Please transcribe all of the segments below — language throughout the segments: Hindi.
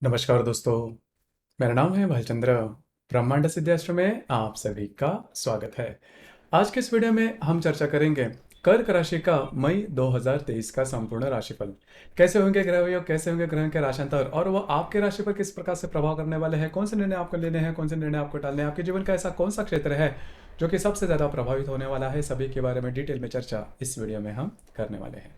नमस्कार दोस्तों, मेरा नाम है भालचंद्र। ब्रह्मांड सिद्धाश्रम में आप सभी का स्वागत है। आज के इस वीडियो में हम चर्चा करेंगे कर्क राशि का मई 2023 का संपूर्ण राशिफल। कैसे होंगे ग्रह योग, कैसे होंगे ग्रह के राशांतर और वो आपके राशि पर किस प्रकार से प्रभाव करने वाले हैं, कौन से निर्णय आपको लेने हैं, कौन से निर्णय आपको टालने हैं, आपके जीवन का ऐसा कौन सा क्षेत्र है जो कि सबसे ज़्यादा प्रभावित होने वाला है, सभी के बारे में डिटेल में चर्चा इस वीडियो में हम करने वाले हैं।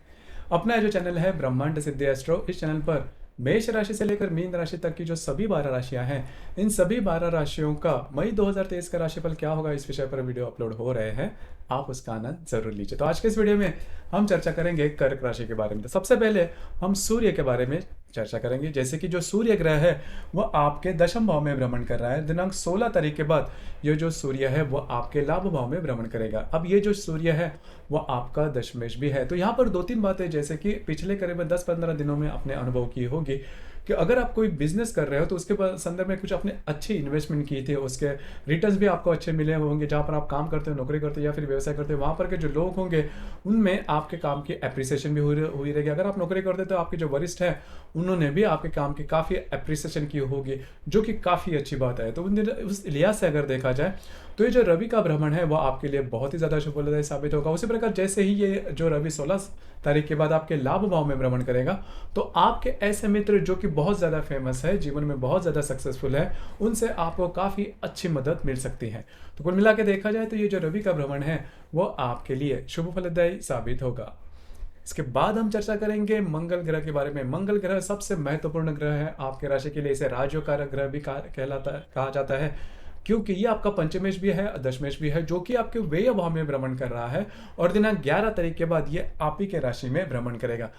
अपना जो चैनल है ब्रह्मांड सिद्धि एस्ट्रो, इस चैनल पर मेष राशि से लेकर मीन राशि तक की जो सभी 12 राशियां हैं, इन सभी 12 राशियों का मई 2023 का राशिफल क्या होगा, इस विषय पर वीडियो अपलोड हो रहे हैं। आप उसका आनंद जरूर लीजिए। तो आज के इस वीडियो में हम चर्चा करेंगे कर्क राशि के बारे में। तो सबसे पहले हम सूर्य के बारे में चर्चा करेंगे। जैसे कि जो सूर्य ग्रह है वह आपके दशम भाव में भ्रमण कर रहा है। दिनांक 16 तारीख के बाद ये जो सूर्य है वो आपके लाभ भाव में भ्रमण करेगा। अब ये जो सूर्य है वह आपका दशमेश भी है। तो यहाँ पर दो तीन बातें, जैसे कि पिछले करीबन 10-15 दिनों में आपने अनुभव की होगी कि अगर आप कोई बिजनेस कर रहे हो तो उसके संदर्भ में कुछ आपने अच्छी इन्वेस्टमेंट की थी, उसके रिटर्न्स भी आपको अच्छे मिले होंगे। जहाँ पर आप काम करते हो, नौकरी करते हो या फिर व्यवसाय करते हो, वहाँ पर के जो लोग होंगे उनमें आपके काम की अप्रिसिएशन भी हुई रहेगी। अगर आप नौकरी करते हो तो आपके जो वरिष्ठ हैं उन्होंने भी आपके काम की काफ़ी अप्रिसिएशन की होगी, जो कि काफ़ी अच्छी बात है। तो उस लिहाज से अगर देखा जाए तो ये जो रवि का भ्रमण है वो आपके लिए बहुत ही ज़्यादा शुभदायी साबित होगा। उसी प्रकार जैसे ही ये जो रवि 16 तारीख के बाद आपके लाभ भाव में भ्रमण करेगा तो आपके ऐसे मित्र जो कि बहुत ज़्यादा फेमस है, जीवन में बहुत ज़्यादा सक्सेसफुल है, उनसे आपको काफ़ी अच्छी मदद मिल सकती है। तो कुल मिला के देखा जाए तो ये जो रवि का भ्रमण है वो आपके लिए शुभ फलदायी साबित होगा। इसके बाद हम चर्चा करेंगे मंगल ग्रह के बारे में। मंगल ग्रह सबसे महत्वपूर्ण ग्रह है आपके राशि के लिए। इसे राजयोगकारक ग्रह भी कहा जाता है, क्योंकि ये आपका पंचमेश भी है, दशमेश भी है, जो कि आपके व्यय भाव में भ्रमण कर रहा है और दिनांक 11 तारीख के बाद ये आप ही के राशि में भ्रमण करेगा।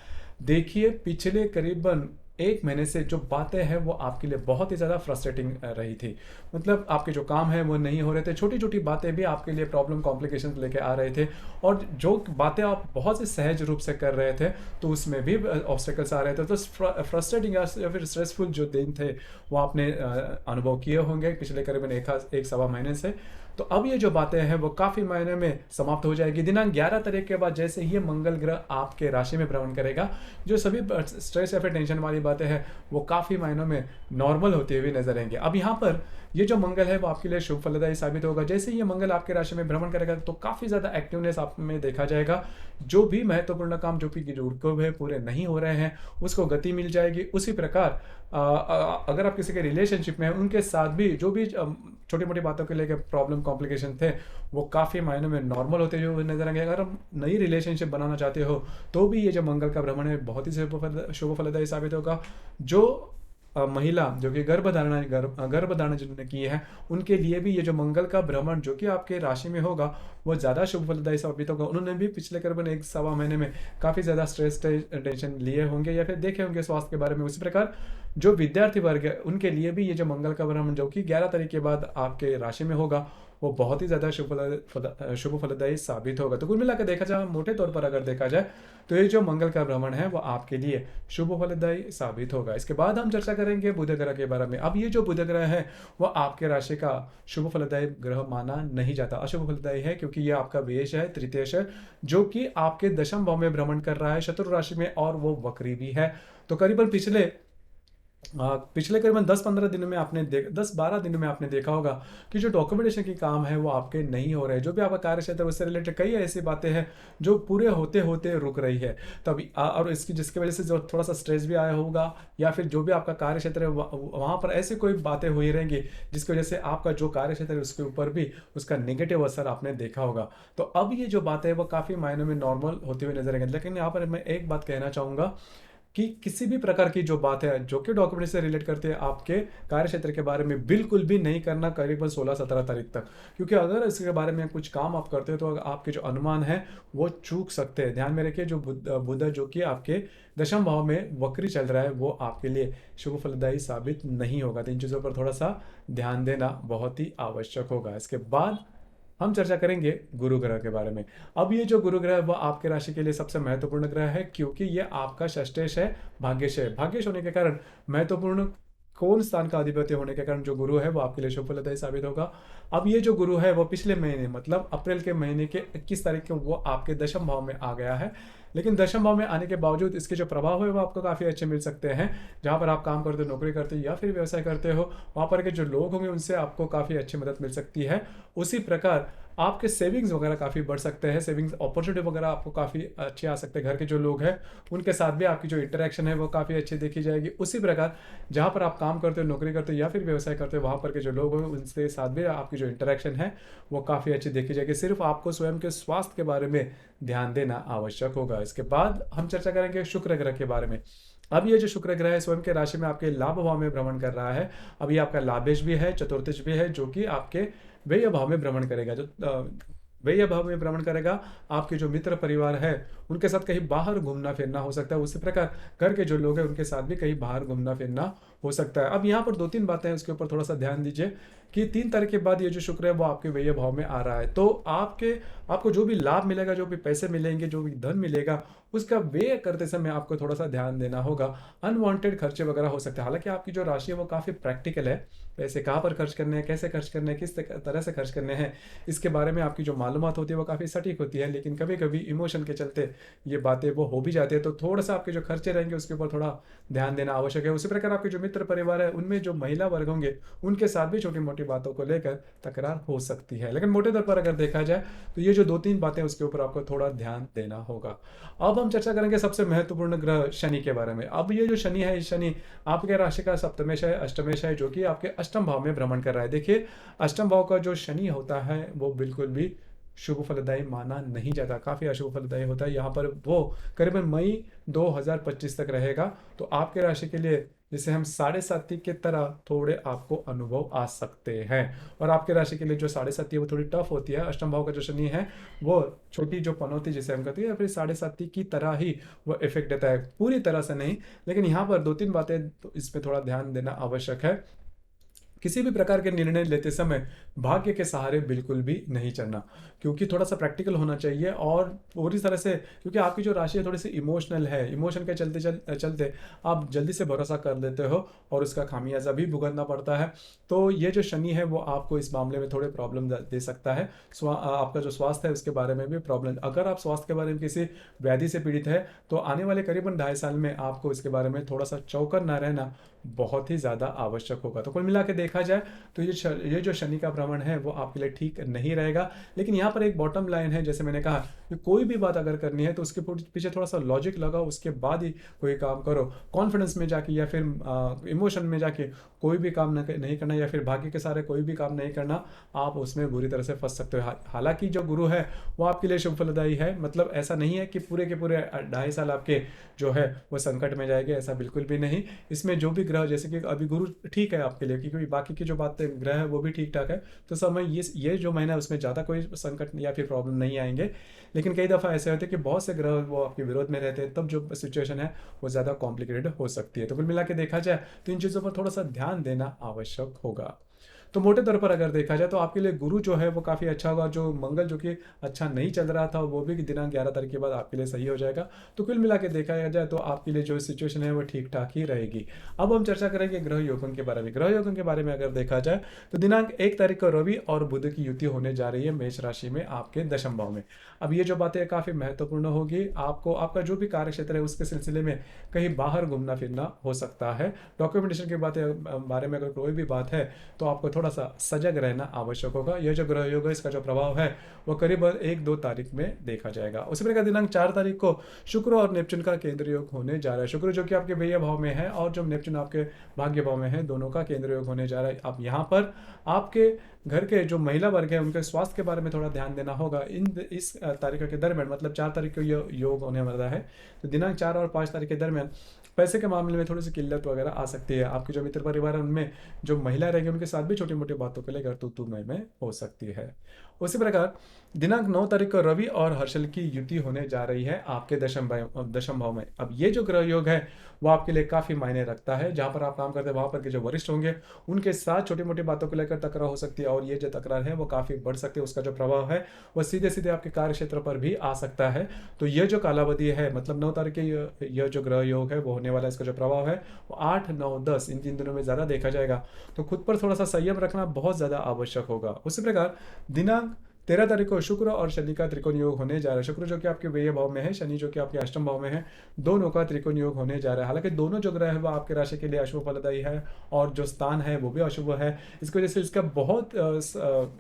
देखिए, पिछले करीबन एक महीने से जो बातें हैं वो आपके लिए बहुत ही ज़्यादा फ्रस्ट्रेटिंग रही थी। मतलब आपके जो काम है वो नहीं हो रहे थे, छोटी छोटी बातें भी आपके लिए प्रॉब्लम कॉम्प्लिकेशन लेके आ रहे थे, और जो बातें आप बहुत ही सहज रूप से कर रहे थे तो उसमें भी ऑब्स्टेकल्स आ रहे थे। तो फ्रस्ट्रेटिंग या फिर स्ट्रेसफुल जो दिन थे वो आपने अनुभव किए होंगे पिछले करीबन एक सवा महीने से। तो अब ये जो बातें हैं वो काफ़ी मायने में समाप्त हो जाएगी। दिनांक 11 तारीख के बाद जैसे ही ये मंगल ग्रह आपके राशि में भ्रमण करेगा, जो सभी स्ट्रेस या फिर टेंशन वाली बातें हैं वो काफ़ी मायनों में नॉर्मल होती हुई नजर आएंगे। अब यहाँ पर ये जो मंगल है वो आपके लिए शुभ फलदायी साबित होगा। जैसे ही ये मंगल आपके राशि में भ्रमण करेगा तो काफ़ी ज़्यादा एक्टिवनेस आप में देखा जाएगा। जो भी महत्वपूर्ण काम जो कि रुके हुए पूरे नहीं हो रहे हैं उसको गति मिल जाएगी। उसी प्रकार अगर आप किसी के रिलेशनशिप में हैं उनके साथ भी जो भी छोटी मोटी बातों के लेकर प्रॉब्लम कॉम्प्लिकेशन थे वो काफ़ी मायनों में नॉर्मल होते हुए नजर आएंगे। अगर हम नई रिलेशनशिप बनाना चाहते हो तो भी ये जो मंगल का भ्रमण है बहुत ही शुभ फलदायी साबित होगा। जो महिला जो कि गर्भधारण जिन्होंने की है उनके लिए भी ये जो मंगल का भ्रमण जो कि आपके राशि में होगा वो ज़्यादा शुभ फलदायी साबित होगा। उन्होंने भी पिछले करीबन एक सवा महीने में काफ़ी ज़्यादा स्ट्रेस टेंशन लिए होंगे या फिर देखे होंगे स्वास्थ्य के बारे में। उसी प्रकार जो विद्यार्थी वर्ग है उनके लिए भी ये जो मंगल का भ्रमण जो कि 11 तारीख के बाद आपके राशि में होगा वो बहुत ही ज़्यादा शुभ फलदायी साबित होगा। तो कुल मिलाकर देखा जाए, मोटे तौर पर अगर देखा जाए तो ये जो मंगल का भ्रमण है वो आपके लिए शुभ फलदायी साबित होगा। इसके बाद हम चर्चा करेंगे बुध ग्रह के बारे में। अब ये जो बुध ग्रह है वो आपके राशि का शुभ फलदायी ग्रह माना नहीं जाता, अशुभ फलदायी है, क्योंकि ये आपका व्यय है, तृतीयश है, जो कि आपके दशम भाव में भ्रमण कर रहा है शत्रु राशि में, और वो वक्री भी है। तो करीबन पिछले करीबन 10-12 दिनों में आपने देखा होगा कि जो डॉक्यूमेंटेशन की काम है वो आपके नहीं हो रहे। जो भी आपका कार्य क्षेत्र है उससे रिलेटेड कई ऐसी बातें हैं जो पूरे होते होते रुक रही है। तभी और जिसकी वजह से जो थोड़ा सा स्ट्रेस भी आया होगा, या फिर जो भी आपका कार्य क्षेत्र है वहाँ पर ऐसी कोई बातें हुई रहेंगी जिसकी वजह से आपका जो कार्य क्षेत्र है उसके ऊपर भी उसका नेगेटिव असर आपने देखा होगा। तो अब ये जो बातें है वो काफ़ी मायनों में नॉर्मल होती हुई नजर आएंगे। लेकिन यहाँ पर मैं एक बात कहना चाहूँगा कि किसी भी प्रकार की जो बात है जो कि डॉक्यूमेंट से रिलेट करती है आपके कार्य क्षेत्र के बारे में बिल्कुल भी नहीं करना करीबन 16-17 तारीख तक, क्योंकि अगर इसके बारे में कुछ काम आप करते हो तो आपके जो अनुमान है वो चूक सकते हैं। ध्यान में रखिए, जो बुध जो कि आपके दशम भाव में वक्री चल रहा है वो आपके लिए शुभ फलदायी साबित नहीं होगा। तो इन चीज़ों पर थोड़ा सा ध्यान देना बहुत ही आवश्यक होगा। इसके बाद हम चर्चा करेंगे गुरु ग्रह के बारे में। अब ये जो गुरु ग्रह है वह आपके राशि के लिए सबसे महत्वपूर्ण ग्रह है, क्योंकि ये आपका षष्ठेश है, भाग्येश है। भाग्येश होने के कारण महत्वपूर्ण कौन स्थान का अधिपति होने के कारण जो गुरु है वो आपके लिए शुभ फलदायी साबित होगा। अब ये जो गुरु है वो पिछले महीने मतलब अप्रैल के महीने के 21 तारीख को वो आपके दशम भाव में आ गया है। लेकिन दशम भाव में आने के बावजूद इसके जो प्रभाव है वो आपको काफ़ी अच्छे मिल सकते हैं। जहाँ पर आप काम करते हो, नौकरी करते हो या फिर व्यवसाय करते हो, वहाँ पर के जो लोग होंगे उनसे आपको काफ़ी अच्छी मदद मिल सकती है। उसी प्रकार आपके सेविंग्स वगैरह काफ़ी बढ़ सकते हैं, सेविंग्स अपॉर्चुनिटी वगैरह आपको काफ़ी अच्छे आ सकते हैं। घर के जो लोग हैं उनके साथ भी आपकी जो इंटरेक्शन है वो काफ़ी अच्छी देखी जाएगी। उसी प्रकार जहाँ पर आप काम करते हो, नौकरी करते हो या फिर व्यवसाय करते हो, वहाँ पर के जो लोग हैं उनके साथ भी आपकी जो इंटरेक्शन है वो काफ़ी अच्छी देखी जाएगी। सिर्फ आपको स्वयं के स्वास्थ्य के बारे में ध्यान देना आवश्यक होगा। इसके बाद हम चर्चा करेंगे शुक्र ग्रह के बारे में। अब ये जो शुक्र ग्रह है स्वयं के राशि में आपके लाभ भाव में भ्रमण कर रहा है। अब ये आपका लाभेश भी है, चतुर्थेश भी है, जो कि आपके व्यय भाव में भ्रमण करेगा। जो व्यय भाव में भ्रमण करेगा, आपके जो मित्र परिवार है उनके साथ कहीं बाहर घूमना फिरना हो सकता है। उसी प्रकार घर के जो लोग हैं उनके साथ भी कहीं बाहर घूमना फिरना हो सकता है। अब यहाँ पर दो तीन बातें हैं, उसके ऊपर थोड़ा सा ध्यान दीजिए कि 3 तारीख के बाद ये जो शुक्र है वो आपके व्यय भाव में आ रहा है। तो आपको जो भी लाभ मिलेगा, जो भी पैसे मिलेंगे, जो भी धन मिलेगा, उसका व्यय करते समय आपको थोड़ा सा ध्यान देना होगा। अनवांटेड खर्चे वगैरह हो सकते हैं। हालांकि आपकी जो राशि है वो काफ़ी प्रैक्टिकल है, पैसे कहाँ पर खर्च करने हैं, कैसे खर्च करने हैं, किस तरह से खर्च करने हैं, इसके बारे में आपकी जो मालूमात होती है वो काफ़ी सटीक होती है। लेकिन कभी कभी इमोशन के चलते ये बातें वो हो भी जाती है, तो थोड़ा सा आपके जो खर्चे रहेंगे उसके ऊपर थोड़ा ध्यान देना आवश्यक है। उसी प्रकार आपके जो मित्र परिवार है उनमें जो महिला वर्ग होंगे उनके साथ भी छोटी मोटी बातों को लेकर तकरार हो सकती है। लेकिन मोटे तौर पर अगर देखा जाए तो ये जो दो तीन बातें उसके ऊपर आपको थोड़ा ध्यान देना होगा। अब हम चर्चा करेंगे सबसे महत्वपूर्ण ग्रह शनि के बारे में। अब ये जो शनि है, शनि आपके राशि का सप्तमेश है, अष्टमेश है, जो कि आपके अष्टम भाव में भ्रमण कर रहा है। देखिए, अष्टम भाव का जो शनि होता है वो बिल्कुल भी शुभ फलदायी माना नहीं जाता, काफ़ी अशुभ फलदायी होता है। यहाँ पर वो करीबन मई 2025 तक रहेगा। तो आपके राशि के लिए जिसे हम साढ़े साथी की तरह थोड़े आपको अनुभव आ सकते हैं। और आपके राशि के लिए जो साढ़े साथी है वो थोड़ी टफ होती है। अष्टम भाव का जो शनि है वो छोटी जो पनौती जिसे हम कहते हैं, या फिर साढ़े साथी की तरह ही वो इफेक्ट देता है, पूरी तरह से नहीं। लेकिन यहाँ पर दो तीन बातें तो इस पर थोड़ा ध्यान देना आवश्यक है। किसी भी प्रकार के निर्णय लेते समय भाग्य के सहारे बिल्कुल भी नहीं चलना, क्योंकि थोड़ा सा प्रैक्टिकल होना चाहिए। और पूरी तरह से, क्योंकि आपकी जो राशि है थोड़ी सी इमोशनल है, इमोशन के चलते आप जल्दी से भरोसा कर लेते हो और उसका खामियाजा भी भुगतना पड़ता है। तो ये जो शनि है वो आपको इस मामले में थोड़े प्रॉब्लम दे सकता है। आपका जो स्वास्थ्य है उसके बारे में भी प्रॉब्लम, अगर आप स्वास्थ्य के बारे में किसी व्याधि से पीड़ित है तो आने वाले करीबन 2.5 साल में आपको इसके बारे में थोड़ा सा चौकन्ना ना रहना बहुत ही ज़्यादा आवश्यक होगा। तो कुल मिला के देखा जाए तो ये जो शनि का भ्रमण है वो आपके लिए ठीक नहीं रहेगा। लेकिन यहाँ पर एक बॉटम लाइन है, जैसे मैंने कहा कि कोई भी बात अगर करनी है तो उसके पीछे थोड़ा सा लॉजिक लगाओ, उसके बाद ही कोई काम करो। कॉन्फिडेंस में जाके या फिर इमोशन में जाके कोई भी काम नहीं करना, या फिर भाग्य के सारे कोई भी काम नहीं करना, आप उसमें बुरी तरह से फंस सकते हो। हालांकि जो गुरु है वो आपके लिए शुभ फलदायी है, मतलब ऐसा नहीं है कि पूरे के पूरे 2.5 साल आपके जो है वो संकट में जाएंगे, ऐसा बिल्कुल भी नहीं। इसमें जो भी ग्रह, जैसे कि अभी गुरु ठीक है आपके लिए, क्योंकि बाकी की जो बातें ग्रह है वो भी ठीक ठाक है, तो समय ये जो महीना है उसमें ज़्यादा कोई संकट या फिर प्रॉब्लम नहीं आएंगे। लेकिन कई दफ़ा ऐसे होते हैं कि बहुत से ग्रह वो आपके विरोध में रहते हैं, तब जो सिचुएशन है वो ज़्यादा कॉम्प्लिकेटेड हो सकती है। तो कुल मिला के देखा जाए तो इन चीज़ों पर थोड़ा सा ध्यान देना आवश्यक होगा। तो मोटे तौर पर अगर देखा जाए तो आपके लिए गुरु जो है वो काफ़ी अच्छा होगा। जो मंगल जो कि अच्छा नहीं चल रहा था वो भी दिनांक 11 तारीख के बाद आपके लिए सही हो जाएगा। तो कुल मिला के देखा जाए तो आपके लिए जो सिचुएशन है वो ठीक ठाक ही रहेगी। अब हम चर्चा करेंगे ग्रह योगों के बारे में। ग्रह योगों के बारे में अगर देखा जाए तो दिनांक 1 तारीख को रवि और बुध की युति होने जा रही है मेष राशि में आपके दशम भाव में। अब ये जो बातें काफ़ी महत्वपूर्ण होगी, आपको आपका जो भी कार्य क्षेत्र है उसके सिलसिले में कहीं बाहर घूमना फिरना हो सकता है। डॉक्यूमेंटेशन की बारे में अगर कोई भी बात है तो आपको थोड़ा सा सजग रहना आवश्यक होगा। यह जो ग्रह योग है इसका जो प्रभाव है वो करीब 1-2 तारीख में देखा जाएगा। उसी प्रकार दिनांक 4 तारीख को शुक्र और नेपच्यून का केंद्र योग होने जा रहा है। शुक्र जो कि आपके व्यय भाव में है और जो नेपच्यून आपके भाग्य भाव में है, दोनों का केंद्र योग होने जा रहा है। अब यहाँ पर आपके घर के जो महिला वर्ग है उनके स्वास्थ्य के बारे में थोड़ा ध्यान देना होगा। इस तारीखों के दरमियान, मतलब 4 तारीख को ये योग होने वाला है, तो दिनांक 4 और 5 तारीख के दरमियान पैसे के मामले में थोड़ी सी किल्लत वगैरह आ सकती है। आपके जो मित्र परिवार है उनमें जो महिला रहेंगे उनके साथ भी छोटी मोटी बातों को लेकर तू में हो सकती है। उसी प्रकार दिनांक 9 तारीख को रवि और हर्षल की युति होने जा रही है आपके दशम भाव में। अब ये जो ग्रह योग है वो आपके लिए काफ़ी मायने रखता है। जहाँ पर आप काम करते हैं वहाँ पर के जो वरिष्ठ होंगे उनके साथ छोटी मोटी बातों को लेकर तकरार हो सकती है, और ये जो तकरार है वो काफ़ी बढ़ सकती है। उसका जो प्रभाव है वो सीधे सीधे आपके कार्य क्षेत्र पर भी आ सकता है। तो ये जो कालावधि है, मतलब 9 तारीख के यह जो ग्रह योग है वो होने वाला है, इसका जो प्रभाव है वो 8, 9, 10 इन 3 दिनों में ज़्यादा देखा जाएगा। तो खुद पर थोड़ा सा संयम रखना बहुत ज़्यादा आवश्यक होगा। उसी प्रकार दिनांक 13 तारीख को शुक्र और शनि का त्रिकोण योग होने जा रहा है। शुक्र जो कि आपके व्यय भाव में है, शनि जो कि आपके अष्टम भाव में है, दोनों का त्रिकोण योग होने जा रहा है। हालांकि दोनों जो ग्रह है वो आपके राशि के लिए अशुभ फलदायी है और जो स्थान है वो भी अशुभ है। इसकी वजह से इसका बहुत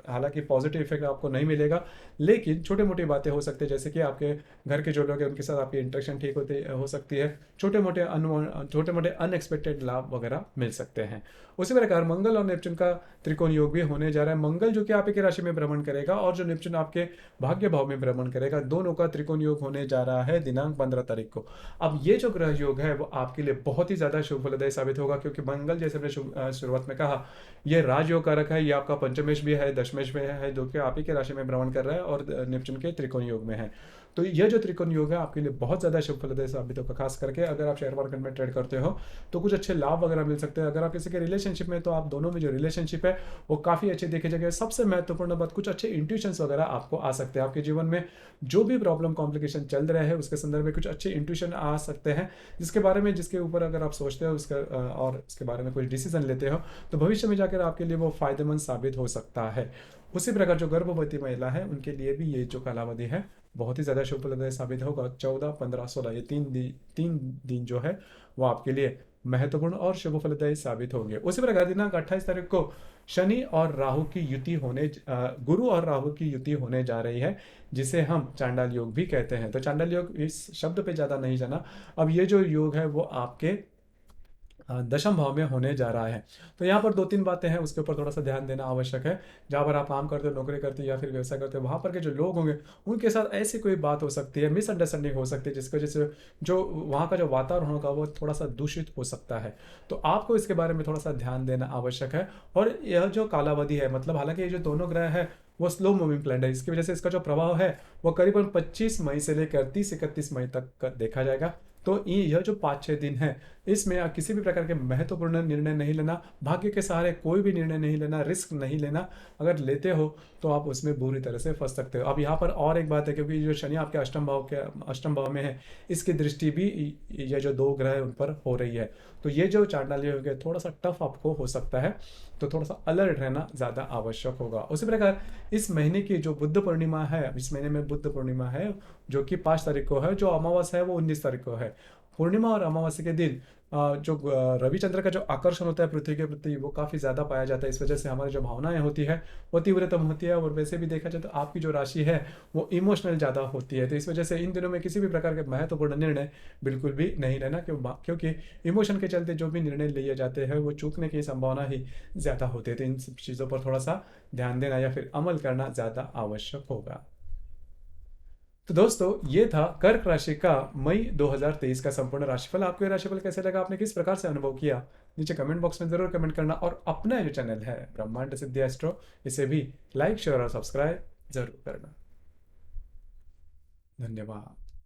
हालांकि पॉजिटिव इफेक्ट आपको नहीं मिलेगा, लेकिन छोटी मोटी बातें हो सकती है, जैसे कि आपके घर के जो लोग हैं उनके साथ आपकी इंटरेक्शन ठीक होती हो सकती है, छोटे मोटे अनएक्सपेक्टेड लाभ वगैरह मिल सकते हैं। उसी प्रकार मंगल और नेपच्यून का त्रिकोण योग भी होने जा रहा है। मंगल जो कि आपकी राशि में भ्रमण करेगा और जो नेपच्यून आपके भाग्य भाव में भ्रमण करेगा, दोनों का त्रिकोण योग होने जा रहा है दिनांक 15 तारीख को। अब ये जो ग्रह योग है वो आपके लिए बहुत ही ज्यादा शुभ फलदायी साबित होगा, क्योंकि मंगल जैसे हमने शुरुआत में कहा, ये राजयोग कारक है, ये आपका पंचमेश भी है, दशमेश में है, जो कि आप ही के राशि में भ्रमण कर रहा है और नेपच्यून के त्रिकोण योग में है। तो यह जो त्रिकोण योग है आपके लिए बहुत ज्यादा शुभ फलदायी साबित होगा। खास करके अगर आप शेयर मार्केट में ट्रेड करते हो तो कुछ अच्छे लाभ वगैरह मिल सकते हैं। अगर आप किसी के रिलेशनशिप में, तो आप दोनों में जो रिलेशनशिप है वो काफी अच्छे देखे जाएंगे। सबसे महत्वपूर्ण बात, कुछ अच्छे इंट्यूशंस वगैरह आपको आ सकते हैं। आपके जीवन में जो भी प्रॉब्लम कॉम्प्लिकेशन चल रहे हैं उसके संदर्भ में कुछ अच्छे इंट्यूशन आ सकते हैं, जिसके ऊपर अगर आप सोचते हो उसका और इसके बारे में कोई डिसीजन लेते हो तो भविष्य में जाकर आपके लिए वो फायदेमंद साबित हो सकता है। उसी प्रकार जो गर्भवती महिला है उनके लिए भी ये जो कालावधि है बहुत ही ज़्यादा शुभ फलदायी साबित होगा। 14, 15, 16 ये तीन दिन जो है वो आपके लिए महत्वपूर्ण और शुभ फलदायी साबित होंगे। उसी प्रकार दिनांक 28 तारीख को शनि और राहु की युति गुरु और राहु की युति होने जा रही है, जिसे हम चांडाल योग भी कहते हैं। तो चांडाल योग इस शब्द पे ज़्यादा नहीं जाना। अब ये जो योग है वो आपके दशम भाव में होने जा रहा है। तो यहाँ पर 2-3 बातें हैं, उसके ऊपर थोड़ा सा ध्यान देना आवश्यक है। जहाँ पर आप काम करते हो, नौकरी करते हो या फिर व्यवसाय करते हो, वहाँ पर के जो लोग होंगे उनके साथ ऐसी कोई बात हो सकती है, मिसअंडरस्टैंडिंग हो सकती है, जिसकी वजह से जो वहाँ का जो वातावरण होगा वो थोड़ा सा दूषित हो सकता है। तो आपको इसके बारे में थोड़ा सा ध्यान देना आवश्यक है। और यह जो कालावधि है, मतलब हालांकि ये जो दोनों ग्रह है वो स्लो मूविंग प्लैनेट है, इसकी वजह से इसका जो प्रभाव है वो करीबन 25 मई से लेकर 30-31 मई तक देखा जाएगा। तो यह जो 5-6 दिन है, इसमें आप किसी भी प्रकार के महत्वपूर्ण निर्णय नहीं लेना, भाग्य के सहारे कोई भी निर्णय नहीं लेना, रिस्क नहीं लेना। अगर लेते हो तो आप उसमें बुरी तरह से फंस सकते हो। अब यहाँ पर और एक बात है, क्योंकि जो शनि आपके अष्टम भाव में है, इसकी दृष्टि भी ये जो दो ग्रह उन पर हो रही है। तो ये जो चांडाल योग है थोड़ा सा टफ आपको हो सकता है, तो थोड़ा सा अलर्ट रहना ज़्यादा आवश्यक होगा। उसी प्रकार इस महीने की जो बुद्ध पूर्णिमा है, इस महीने में बुद्ध पूर्णिमा है जो कि 5 तारीख को है, जो अमावस्या है वो 19 तारीख को है। पूर्णिमा और अमावस्या के दिन जो रविचंद्र का जो आकर्षण होता है पृथ्वी के प्रति वो काफ़ी ज़्यादा पाया जाता है। इस वजह से हमारी जो भावनाएं होती है वो तीव्रतम होती है, और वैसे भी देखा जाए तो आपकी जो राशि है वो इमोशनल ज़्यादा होती है। तो इस वजह से इन दिनों में किसी भी प्रकार के महत्वपूर्ण निर्णय बिल्कुल भी नहीं लेना, क्योंकि इमोशन के चलते जो भी निर्णय लिए जाते हैं वो चूकने की संभावना ही ज़्यादा होती है। तो इन सब चीज़ों पर थोड़ा सा ध्यान देना या फिर अमल करना ज़्यादा आवश्यक होगा। तो दोस्तों, ये था कर्क राशि का मई 2023 का संपूर्ण राशिफल। आपको ये राशिफल कैसे लगा, आपने किस प्रकार से अनुभव किया, नीचे कमेंट बॉक्स में जरूर कमेंट करना। और अपना जो चैनल है ब्रह्मांड सिद्धि एस्ट्रो, इसे भी लाइक, शेयर और सब्सक्राइब जरूर करना। धन्यवाद।